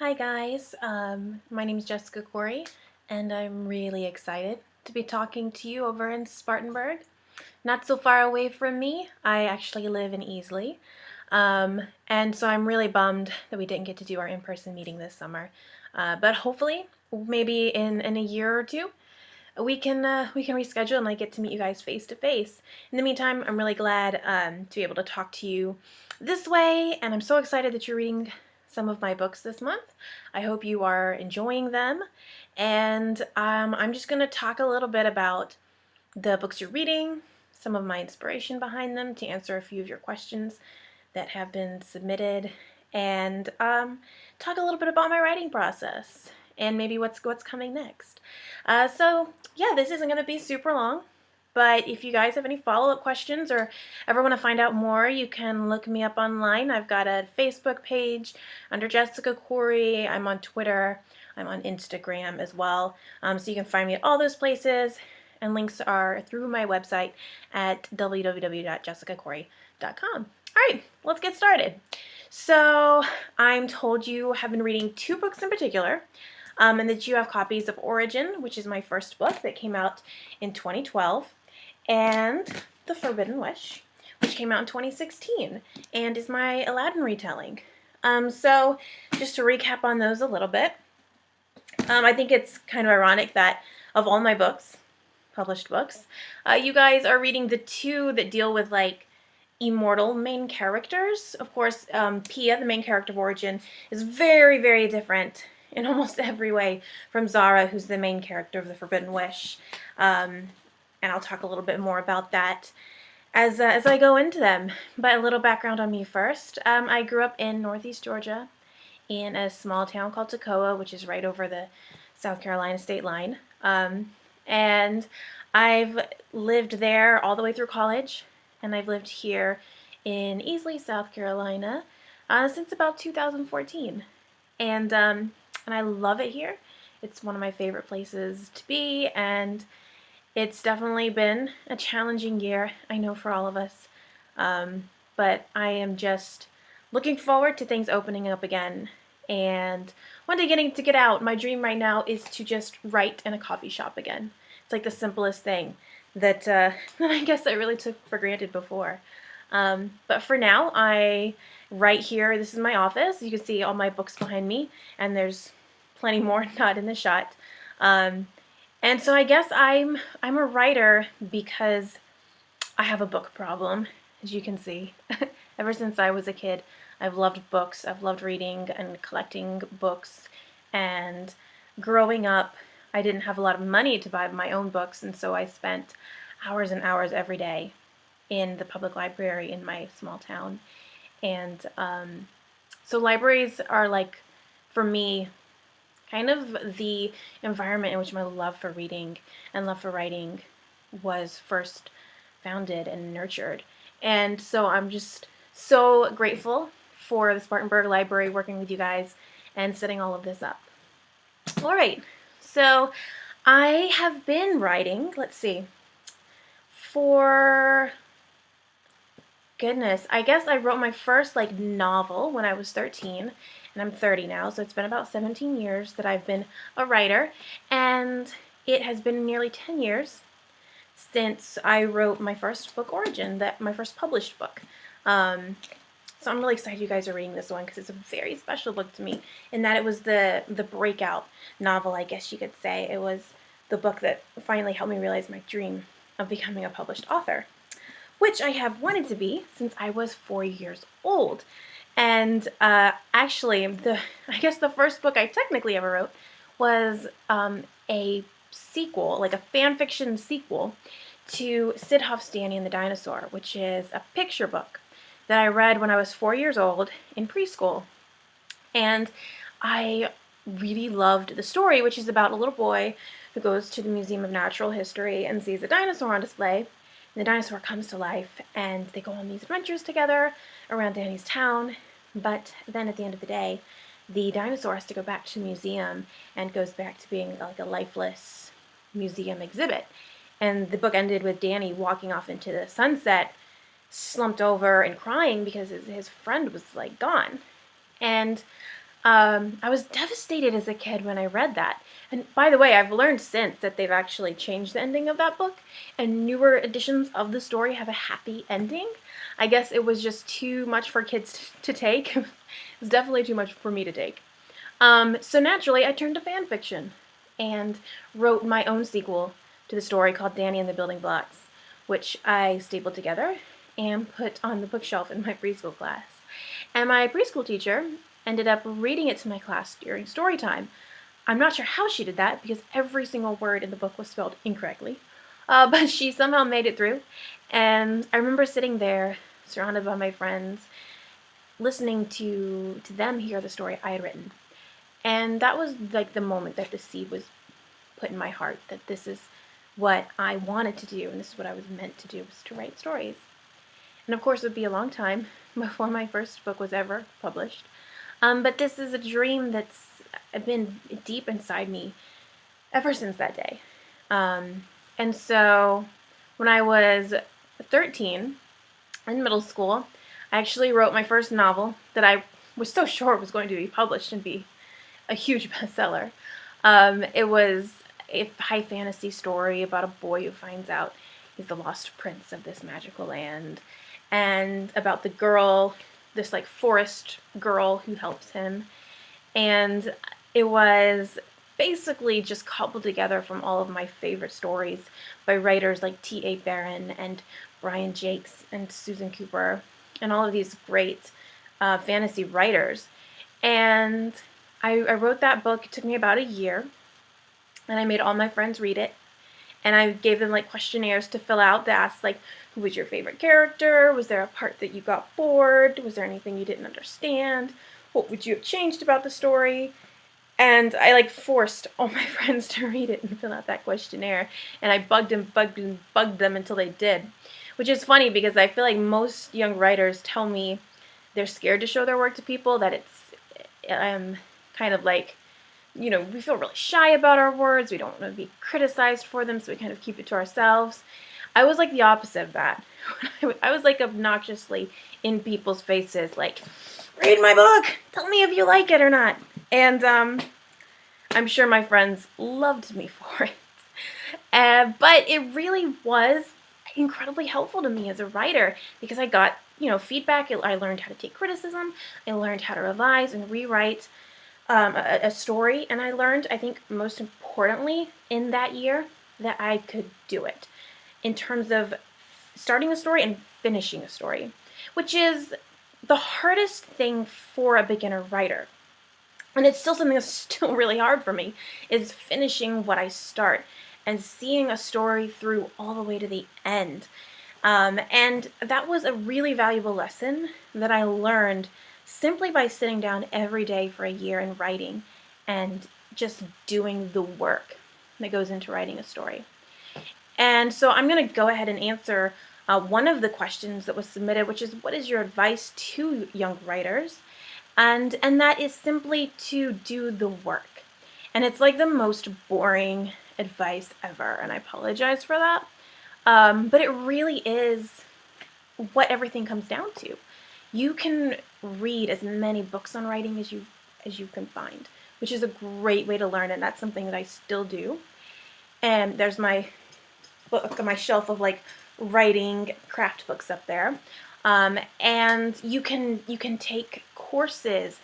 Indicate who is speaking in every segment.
Speaker 1: Hi guys, my name is Jessica Khoury, and I'm really excited to be talking to you over in Spartanburg. Not so far away from me. I actually live in Easley, and so I'm really bummed that we didn't get to do our in-person meeting this summer. But hopefully, maybe in a year or two, we can reschedule and I get to meet you guys face to face. In the meantime, I'm really glad to be able to talk to you this way, and I'm so excited that you're reading some of my books this month. I hope you are enjoying them, and I'm just going to talk a little bit about the books you're reading, some of my inspiration behind them to answer a few of your questions that have been submitted, and talk a little bit about my writing process and maybe what's coming next. So yeah, this isn't going to be super long, but if you guys have any follow-up questions or ever want to find out more, you can look me up online. I've got a Facebook page under Jessica Khoury. I'm on Twitter. I'm on Instagram as well. So you can find me at all those places, and links are through my website at www.jessicakhoury.com. All right, let's get started. So I'm told you have been reading two books in particular, and that you have copies of Origin, which is my first book that came out in 2012, and The Forbidden Wish, which came out in 2016 and is my Aladdin retelling. So just to recap on those a little bit, I think it's kind of ironic that of all my books, published books, you guys are reading the two that deal with like immortal main characters. Of course, Pia, the main character of Origin, is very, very different in almost every way from Zara, who's the main character of The Forbidden Wish. And I'll talk a little bit more about that as I go into them. But a little background on me first. I grew up in Northeast Georgia in a small town called Toccoa, which is right over the South Carolina state line. And I've lived there all the way through college, and I've lived here in Easley, South Carolina, since about 2014. And I love it here. It's one of my favorite places to be, and it's definitely been a challenging year, I know, for all of us. But I am just looking forward to things opening up again. And one day getting to get out. My dream right now is to just write in a coffee shop again. It's like the simplest thing that, that I guess I really took for granted before. But for now, I write here. This is my office. You can see all my books behind me, and there's plenty more not in the shot. And so I guess I'm a writer because I have a book problem, as you can see. Ever since I was a kid, I've loved books. I've loved reading and collecting books. And growing up, I didn't have a lot of money to buy my own books, and so I spent hours and hours every day in the public library in my small town. And so libraries are like, for me, kind of the environment in which my love for reading and love for writing was first founded and nurtured. And so I'm just so grateful for the Spartanburg Library working with you guys and setting all of this up. All right, so I have been writing, let's see, for goodness, I guess I wrote my first like novel when I was 13, and I'm 30 now, so it's been about 17 years that I've been a writer, and it has been nearly 10 years since I wrote my first book, Origin, my first published book. So I'm really excited you guys are reading this one because it's a very special book to me in that it was the breakout novel, I guess you could say. It was the book that finally helped me realize my dream of becoming a published author, which I have wanted to be since I was 4 years old. And actually, I guess the first book I technically ever wrote was a sequel, like a fan fiction sequel to Sid Huff's Danny and the Dinosaur, which is a picture book that I read when I was 4 years old in preschool. And I really loved the story, which is about a little boy who goes to the Museum of Natural History and sees a dinosaur on display. And the dinosaur comes to life, and they go on these adventures together around Danny's town. But then at the end of the day, the dinosaur has to go back to the museum and goes back to being like a lifeless museum exhibit. And the book ended with Danny walking off into the sunset, slumped over and crying because his friend was like gone. And I was devastated as a kid when I read that. And by the way, I've learned since that they've actually changed the ending of that book, and newer editions of the story have a happy ending. I guess it was just too much for kids to take. It was definitely too much for me to take. So naturally, I turned to fan fiction and wrote my own sequel to the story called Danny and the Building Blocks, which I stapled together and put on the bookshelf in my preschool class. And my preschool teacher ended up reading it to my class during story time. I'm not sure how she did that because every single word in the book was spelled incorrectly, but she somehow made it through. And I remember sitting there surrounded by my friends, listening to them hear the story I had written. And that was like the moment that the seed was put in my heart, that this is what I wanted to do and this is what I was meant to do, was to write stories. And of course it would be a long time before my first book was ever published. But this is a dream that's been deep inside me ever since that day. And so when I was 13 in middle school, I actually wrote my first novel that I was so sure was going to be published and be a huge bestseller. It was a high fantasy story about a boy who finds out he's the lost prince of this magical land, and about the girl, this like forest girl who helps him. And it was basically just cobbled together from all of my favorite stories by writers like T.A. Barron and Brian Jakes and Susan Cooper and all of these great fantasy writers. And I wrote that book. It took me about a year, and I made all my friends read it. And I gave them like questionnaires to fill out that asked like, who was your favorite character? Was there a part that you got bored? Was there anything you didn't understand? What would you have changed about the story? And I like forced all my friends to read it and fill out that questionnaire. And I bugged them until they did. Which is funny because I feel like most young writers tell me they're scared to show their work to people, that it's kind of like, you know, we feel really shy about our words. We don't want to be criticized for them, so we kind of keep it to ourselves. I was like the opposite of that. I was like obnoxiously in people's faces, like, read my book! Tell me if you like it or not. And I'm sure my friends loved me for it. But it really was incredibly helpful to me as a writer because I got, you know, feedback. I learned how to take criticism. I learned how to revise and rewrite a story. And I learned, I think most importantly in that year, that I could do it in terms of starting a story and finishing a story, which is the hardest thing for a beginner writer. And it's still something that's still really hard for me, is finishing what I start and seeing a story through all the way to the end. And that was a really valuable lesson that I learned simply by sitting down every day for a year and writing and just doing the work that goes into writing a story. And so I'm going to go ahead and answer one of the questions that was submitted, which is, what is your advice to young writers? And that is simply to do the work. And it's like the most boring advice ever, and I apologize for that. But it really is what everything comes down to. You can read as many books on writing as you can find, which is a great way to learn, and that's something that I still do. And there's my book on my shelf of like writing craft books up there. And you can take courses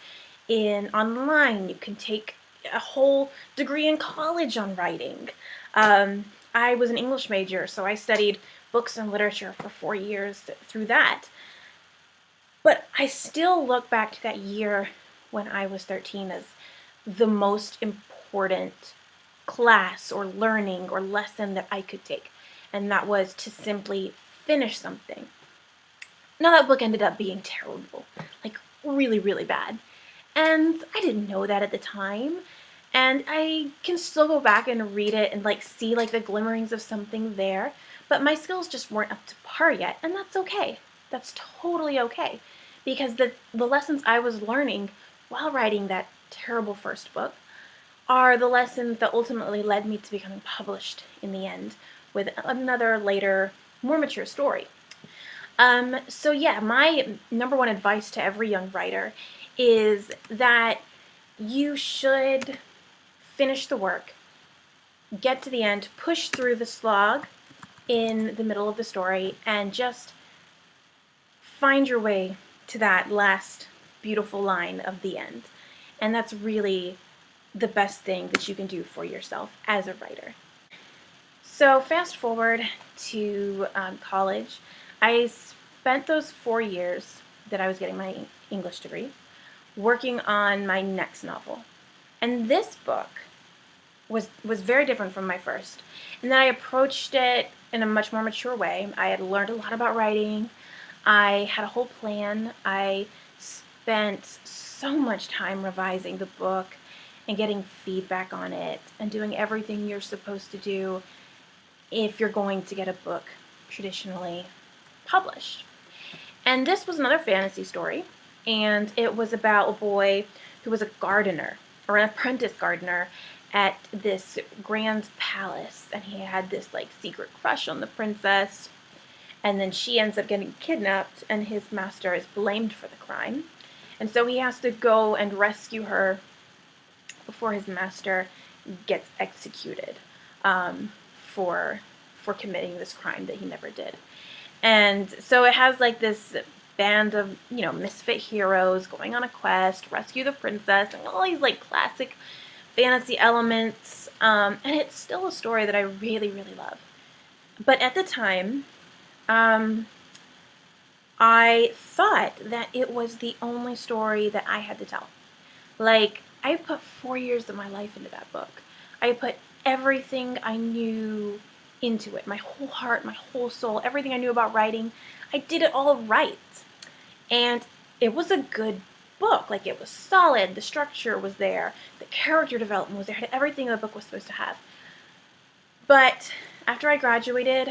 Speaker 1: online. You can take a whole degree in college on writing. I was an English major, so I studied books and literature for 4 years through that. But I still look back to that year when I was 13 as the most important class or learning or lesson that I could take. And that was to simply finish something. Now that book ended up being terrible, like really, really bad. And I didn't know that at the time. And I can still go back and read it and like see like the glimmerings of something there. But my skills just weren't up to par yet, and that's okay. That's totally okay. Because the lessons I was learning while writing that terrible first book are the lessons that ultimately led me to becoming published in the end with another later, more mature story. So yeah, my number one advice to every young writer is that you should finish the work, get to the end, push through the slog in the middle of the story, and just find your way to that last beautiful line of the end. And that's really the best thing that you can do for yourself as a writer. So fast forward to college. I spent those 4 years that I was getting my English degree working on my next novel. And this book was very different from my first. And then I approached it in a much more mature way. I had learned a lot about writing. I had a whole plan. I spent so much time revising the book and getting feedback on it and doing everything you're supposed to do if you're going to get a book traditionally published. And this was another fantasy story, and it was about a boy who was a gardener, or an apprentice gardener, at this grand palace, and he had this like secret crush on the princess, and then she ends up getting kidnapped, and his master is blamed for the crime, and so he has to go and rescue her before his master gets executed for committing this crime that he never did. And so it has like this band of, misfit heroes going on a quest, rescue the princess, and all these like classic fantasy elements. And it's still a story that I really, really love. But at the time, I thought that it was the only story that I had to tell. Like, I put 4 years of my life into that book. I put everything I knew into it, my whole heart, my whole soul, everything I knew about writing. I did it all right. And it was a good book. Like, it was solid, the structure was there, the character development was there, it had everything the book was supposed to have. But after I graduated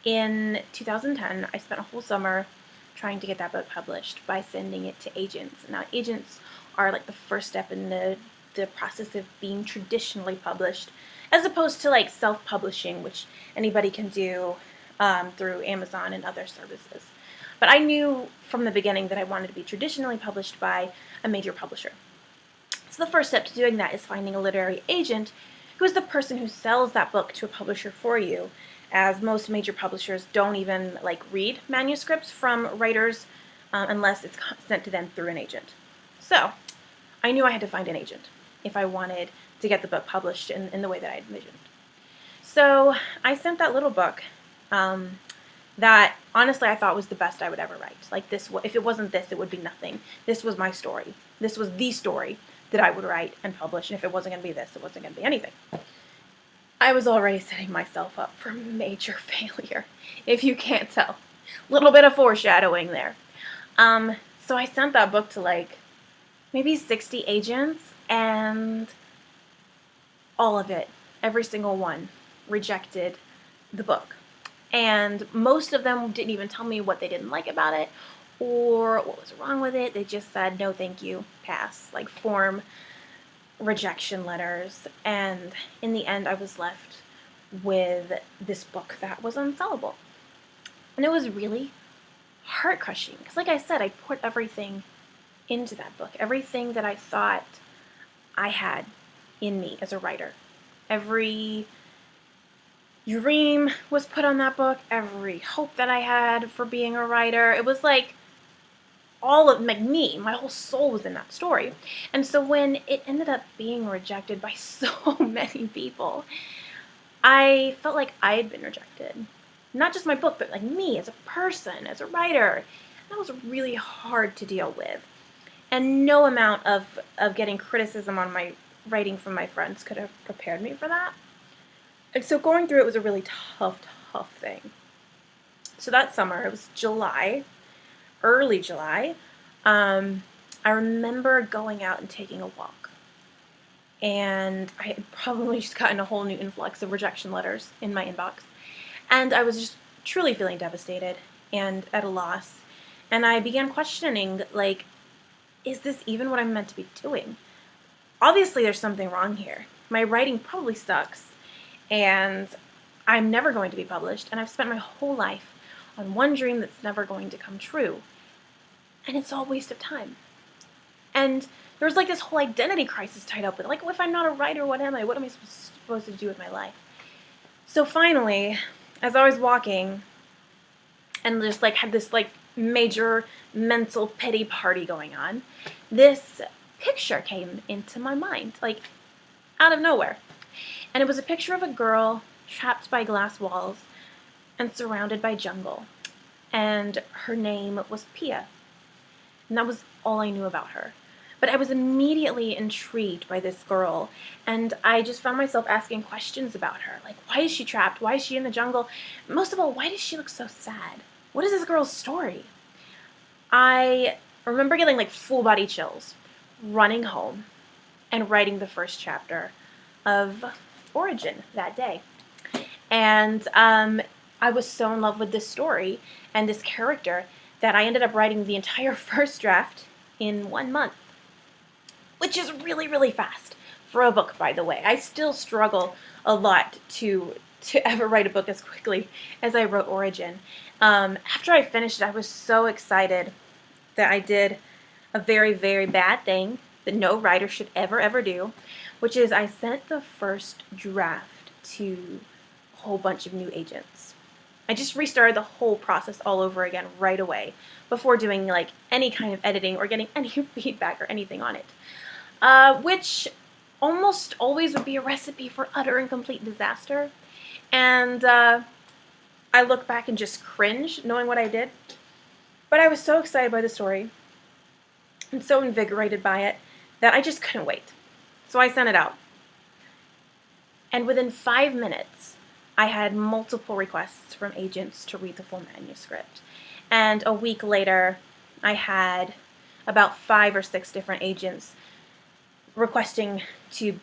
Speaker 1: in 2010, I spent a whole summer trying to get that book published by sending it to agents. Now, agents are like the first step in the process of being traditionally published, as opposed to like self-publishing, which anybody can do through Amazon and other services. But I knew from the beginning that I wanted to be traditionally published by a major publisher. So the first step to doing that is finding a literary agent who is the person who sells that book to a publisher for you, as most major publishers don't even like read manuscripts from writers unless it's sent to them through an agent. So I knew I had to find an agent if I wanted to get the book published in the way that I envisioned. So I sent that little book that honestly I thought was the best I would ever write. Like, this, if it wasn't this, it would be nothing. This was my story. This was the story that I would write and publish, and if it wasn't going to be this, it wasn't going to be anything. I was already setting myself up for major failure, if you can't tell. A little bit of foreshadowing there. So I sent that book to like maybe 60 agents, and all of it, every single one, rejected the book. And most of them didn't even tell me what they didn't like about it or what was wrong with it. They just said, no thank you, pass, like form rejection letters. And in the end, I was left with this book that was unsellable. And it was really heart-crushing, because like I said, I put everything into that book, everything that I thought I had in me as a writer. Every dream was put on that book, every hope that I had for being a writer. It was like all of like me, my whole soul was in that story. And so when it ended up being rejected by so many people, I felt like I had been rejected. Not just my book, but like me as a person, as a writer. That was really hard to deal with. And no amount of getting criticism on my writing from my friends could have prepared me for that. And so going through it was a really tough thing. So that summer, it was July, early July, I remember going out and taking a walk. And I had probably just gotten a whole new influx of rejection letters in my inbox. And I was just truly feeling devastated and at a loss. And I began questioning, like, is this even what I'm meant to be doing? Obviously, there's something wrong here. My writing probably sucks, and I'm never going to be published, and I've spent my whole life on one dream that's never going to come true. And it's all a waste of time. And there was like this whole identity crisis tied up with it. Like, if I'm not a writer, what am I? What am I supposed to do with my life? So finally, as I was walking and just like had this like major mental pity party going on, this picture came into my mind, like out of nowhere. And it was a picture of a girl trapped by glass walls and surrounded by jungle. And her name was Pia. And that was all I knew about her. But I was immediately intrigued by this girl, and I just found myself asking questions about her. Like, why is she trapped? Why is she in the jungle? Most of all, why does she look so sad? What is this girl's story? I remember getting like full body chills, running home, and writing the first chapter of Origin that day. And I was so in love with this story and this character that I ended up writing the entire first draft in 1 month, which is really, really fast for a book, by the way. I still struggle a lot to ever write a book as quickly as I wrote Origin. After I finished it, I was so excited that I did a very, very bad thing that no writer should ever do, which is I sent the first draft to a whole bunch of new agents. I just restarted the whole process all over again right away before doing like any kind of editing or getting any feedback or anything on it. Which almost always would be a recipe for utter and complete disaster. And I look back and just cringe knowing what I did. But I was so excited by the story and so invigorated by it that I just couldn't wait. So I sent it out. And within 5 minutes, I had multiple requests from agents to read the full manuscript. And a week later, I had about 5 or 6 different agents requesting to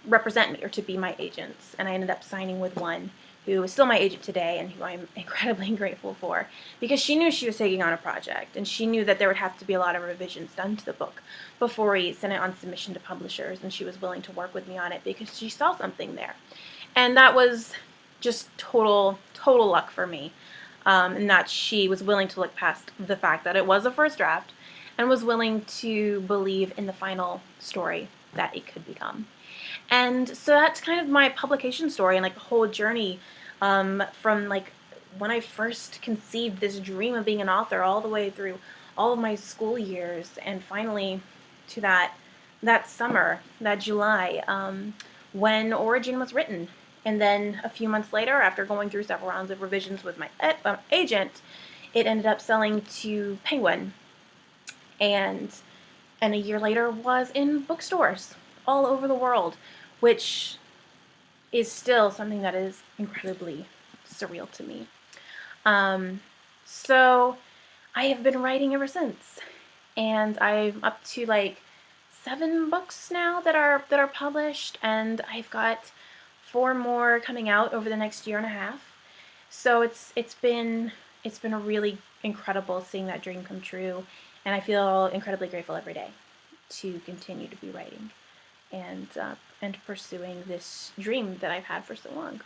Speaker 1: represent me or to be my agents. And I ended up signing with one who is still my agent today and who I'm incredibly grateful for, because she knew she was taking on a project and she knew that there would have to be a lot of revisions done to the book before we sent it on submission to publishers, and she was willing to work with me on it because she saw something there. And that was just total luck for me, and that she was willing to look past the fact that it was a first draft and was willing to believe in the final story that it could become. And so that's kind of my publication story and like the whole journey from like when I first conceived this dream of being an author all the way through all of my school years, and finally to that summer, that July, when Origin was written. And then a few months later, after going through several rounds of revisions with my agent, it ended up selling to Penguin. And a year later was in bookstores all over the world, which is still something that is incredibly surreal to me. So I have been writing ever since, and I'm up to like 7 books now that are published, and I've got 4 more coming out over the next year and a half. So it's been really incredible seeing that dream come true, and I feel incredibly grateful every day to continue to be writing and pursuing this dream that I've had for so long.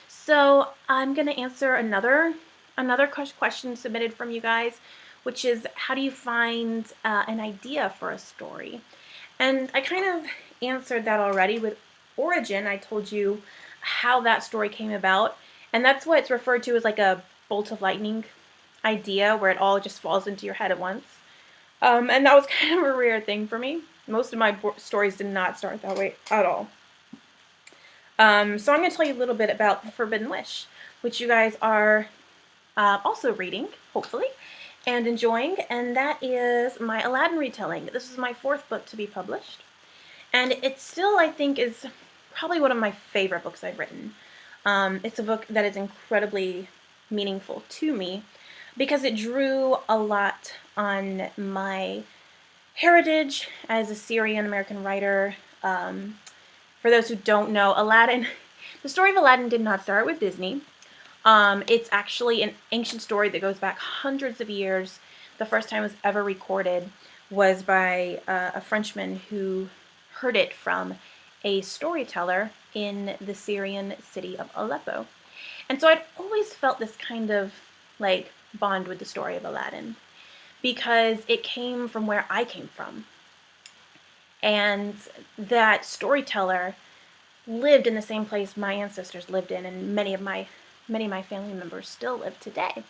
Speaker 1: So I'm going to answer another question submitted from you guys, which is, how do you find an idea for a story? And I kind of answered that already with Origin. I told you how that story came about, and that's what it's referred to as like a bolt of lightning idea, where it all just falls into your head at once. And that was kind of a rare thing for me. Most of my stories did not start that way at all. So I'm going to tell you a little bit about The Forbidden Wish, which you guys are also reading, hopefully, and enjoying, and that is my Aladdin retelling. This is my 4th book to be published, and it still, I think, is probably one of my favorite books I've written. It's a book that is incredibly meaningful to me because it drew a lot on my heritage as a Syrian-American writer. For those who don't know, Aladdin, the story of Aladdin did not start with Disney. It's actually an ancient story that goes back hundreds of years. The first time it was ever recorded was by a Frenchman who heard it from a storyteller in the Syrian city of Aleppo. And so I'd always felt this kind of like bond with the story of Aladdin, because it came from where I came from. And that storyteller lived in the same place my ancestors lived in, and many of my family members still live today.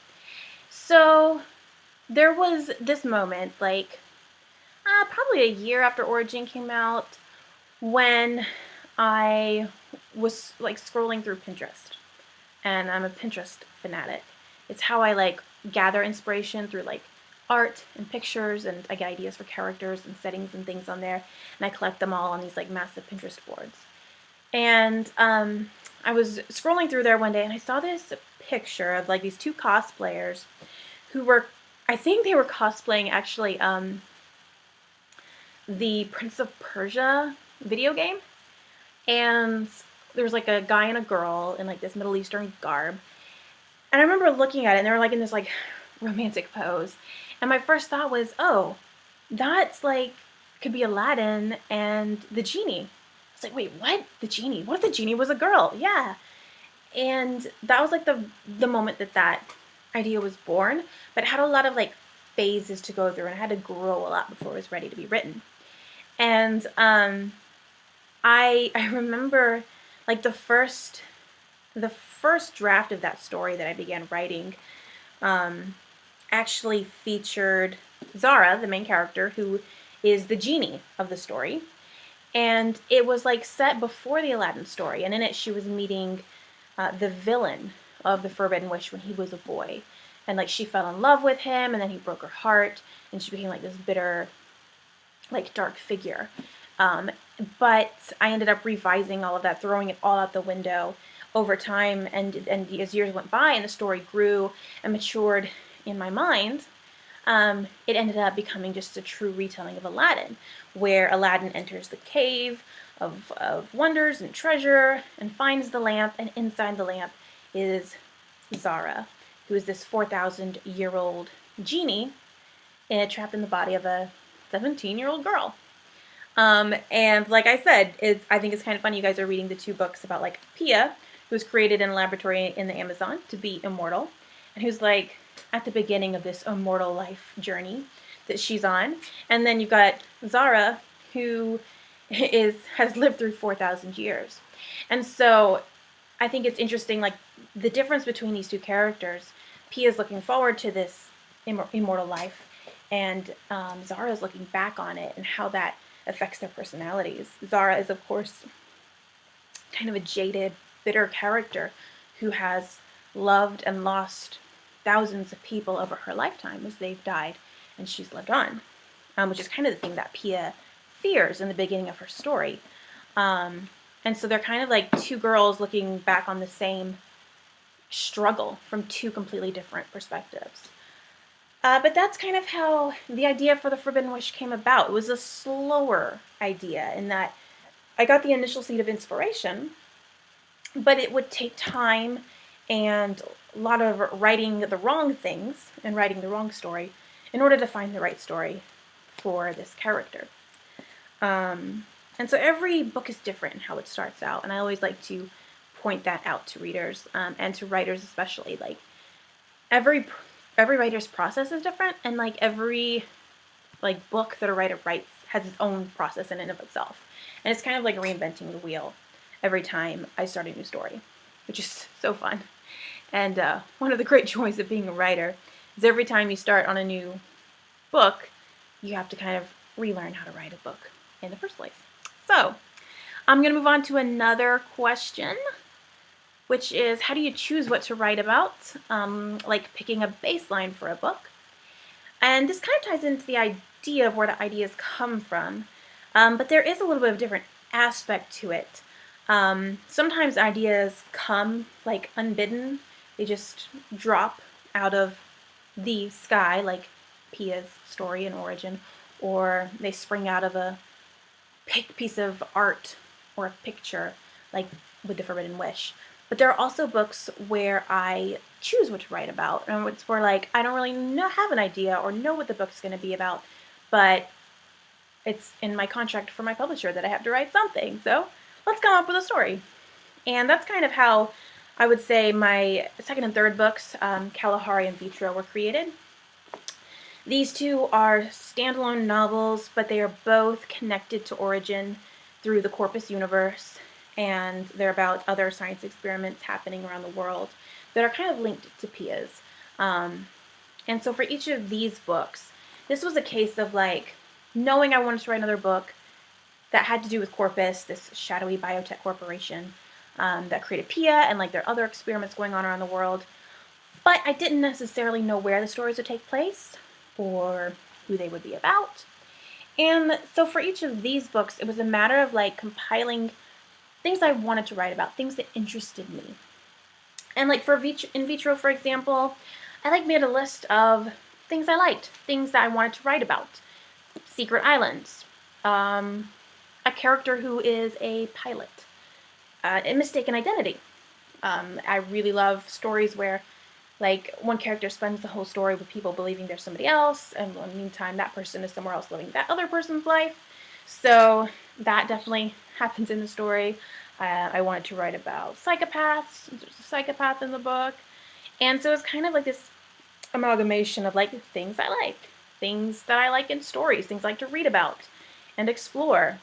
Speaker 1: So there was this moment, like probably a year after Origin came out, when I was like scrolling through Pinterest, and I'm a Pinterest fanatic. It's how I like gather inspiration through like art and pictures, and I get ideas for characters and settings and things on there, and I collect them all on these like massive Pinterest boards. And I was scrolling through there one day, and I saw this picture of like these two cosplayers who were, I think they were cosplaying actually the Prince of Persia video game. And there was like a guy and a girl in like this Middle Eastern garb. And I remember looking at it, and they were like in this like romantic pose. And my first thought was, oh, that's like, could be Aladdin and the genie. I was like, wait, what? The genie? What if the genie was a girl? Yeah. And that was like the moment that idea was born. But it had a lot of like phases to go through, and it had to grow a lot before it was ready to be written. And I remember like the first draft of that story that I began writing actually featured Zara, the main character, who is the genie of the story. And it was like set before the Aladdin story, and in it she was meeting the villain of the Forbidden Wish when he was a boy. And like she fell in love with him, and then he broke her heart, and she became like this bitter, like dark figure. But I ended up revising all of that, throwing it all out the window over time, and as years went by and the story grew and matured in my mind, it ended up becoming just a true retelling of Aladdin, where Aladdin enters the cave of wonders and treasure and finds the lamp, and inside the lamp is Zara, who is this 4,000-year-old genie trapped in the body of a 17-year-old girl. And like I said, I think it's kind of funny you guys are reading the two books about like Pia, who was created in a laboratory in the Amazon to be immortal, and who's like at the beginning of this immortal life journey that she's on. And then you've got Zara, who has lived through 4,000 years. And so I think it's interesting, like the difference between these two characters. Pia's looking forward to this immortal life, and Zara's looking back on it and how that affects their personalities. Zara is, of course, kind of a jaded, bitter character who has loved and lost thousands of people over her lifetime as they've died, and she's lived on, which is kind of the thing that Pia fears in the beginning of her story. And so they're kind of like two girls looking back on the same struggle from two completely different perspectives. But that's kind of how the idea for the Forbidden Wish came about. It was a slower idea in that I got the initial seed of inspiration, but it would take time and a lot of writing the wrong things and writing the wrong story in order to find the right story for this character. And so every book is different in how it starts out, and I always like to point that out to readers and to writers especially. Like every writer's process is different, and like every like book that a writer writes has its own process in and of itself. And it's kind of like reinventing the wheel every time I start a new story, which is so fun. And one of the great joys of being a writer is every time you start on a new book, you have to kind of relearn how to write a book in the first place. So I'm going to move on to another question, which is, how do you choose what to write about? Like picking a baseline for a book. And this kind of ties into the idea of where the ideas come from. But there is a little bit of a different aspect to it. Sometimes ideas come like unbidden. They just drop out of the sky, like Pia's story and origin, or they spring out of a piece of art or a picture, like with The Forbidden Wish. But there are also books where I choose what to write about, and it's where like I don't really have an idea or know what the book's going to be about, but it's in my contract for my publisher that I have to write something. So let's come up with a story. And that's kind of how I would say my second and third books, Kalahari and Vitro, were created. These two are standalone novels, but they are both connected to Origin through the Corpus universe, and they're about other science experiments happening around the world that are kind of linked to Pia's. And so for each of these books, this was a case of like knowing I wanted to write another book that had to do with Corpus, this shadowy biotech corporation that created Pia and like there are other experiments going on around the world. But I didn't necessarily know where the stories would take place or who they would be about. And so for each of these books, it was a matter of like compiling things I wanted to write about, things that interested me. And like for in vitro, for example, I like made a list of things I liked, things that I wanted to write about. Secret islands, a character who is a pilot, a mistaken identity. I really love stories where like one character spends the whole story with people believing they're somebody else, and in the meantime that person is somewhere else living that other person's life. So that definitely happens in the story. I wanted to write about psychopaths. There's a psychopath in the book. And so it's kind of like this amalgamation of like things I like, things that I like in stories, things I like to read about and explore,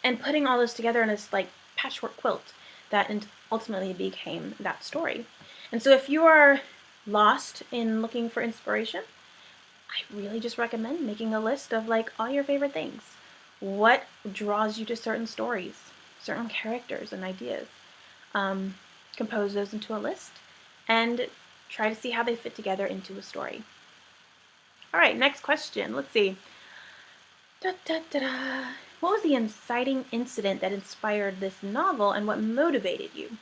Speaker 1: and putting all this together in this like patchwork quilt that ultimately became that story. And so if you are lost in looking for inspiration, I really just recommend making a list of like all your favorite things. What draws you to certain stories, certain characters and ideas. Compose those into a list and try to see how they fit together into a story. All right, next question. Let's see. What was the inciting incident that inspired this novel and what motivated you?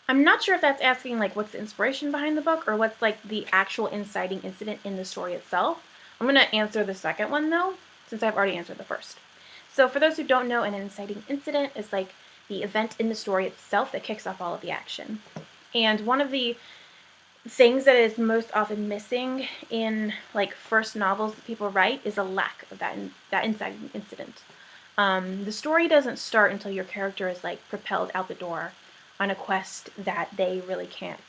Speaker 1: I'm not sure if that's asking like what's the inspiration behind the book or what's like the actual inciting incident in the story itself. I'm going to answer the second one though, since I've already answered the first. So for those who don't know, an inciting incident is like the event in the story itself that kicks off all of the action. And one of the things that is most often missing in like first novels that people write is a lack of that inciting incident. The story doesn't start until your character is like propelled out the door on a quest that they really can't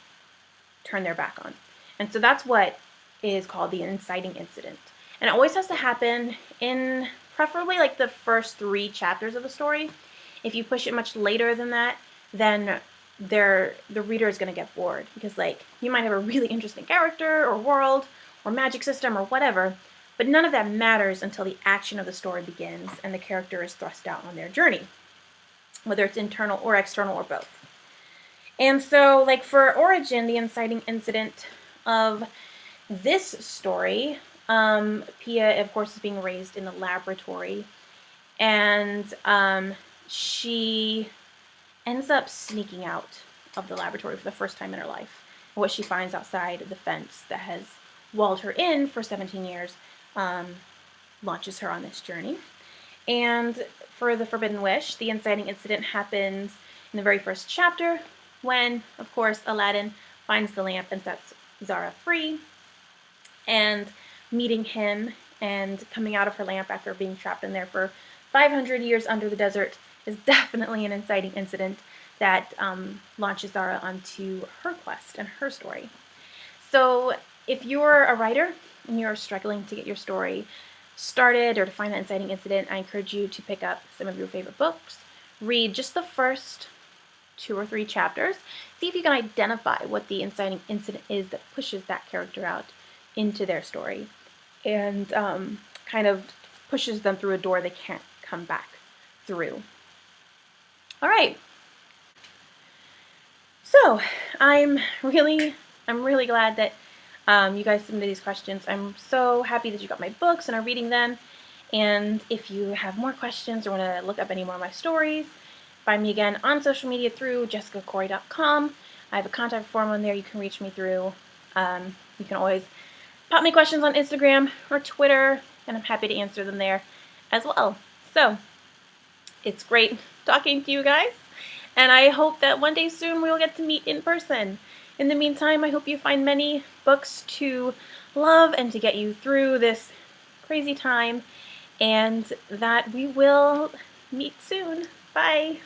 Speaker 1: turn their back on. And so that's what is called the inciting incident. And it always has to happen in preferably like the first 3 chapters of the story. If you push it much later than that, then the reader is going to get bored because like you might have a really interesting character or world or magic system or whatever, but none of that matters until the action of the story begins and the character is thrust out on their journey, whether it's internal or external or both. And so like for Origin, the inciting incident of this story, Pia of course is being raised in a laboratory, and she ends up sneaking out of the laboratory for the first time in her life. And what she finds outside the fence that has walled her in for 17 years launches her on this journey. And for the Forbidden Wish, the inciting incident happens in the very first chapter when, of course, Aladdin finds the lamp and sets Zara free. And meeting him and coming out of her lamp after being trapped in there for 500 years under the desert is definitely an inciting incident that launches Zara onto her quest and her story. So if you're a writer and you're struggling to get your story started or to find that inciting incident, I encourage you to pick up some of your favorite books, read just the first 2 or 3 chapters, see if you can identify what the inciting incident is that pushes that character out into their story and kind of pushes them through a door they can't come back through. All right. So I'm really glad that you guys submitted these questions. I'm so happy that you got my books and are reading them. And if you have more questions or want to look up any more of my stories, find me again on social media through jessicakhoury.com. I have a contact form on there you can reach me through. You can always pop me questions on Instagram or Twitter, and I'm happy to answer them there as well. So it's great talking to you guys, and I hope that one day soon we will get to meet in person. In the meantime, I hope you find many books to love and to get you through this crazy time, and that we will meet soon. Bye!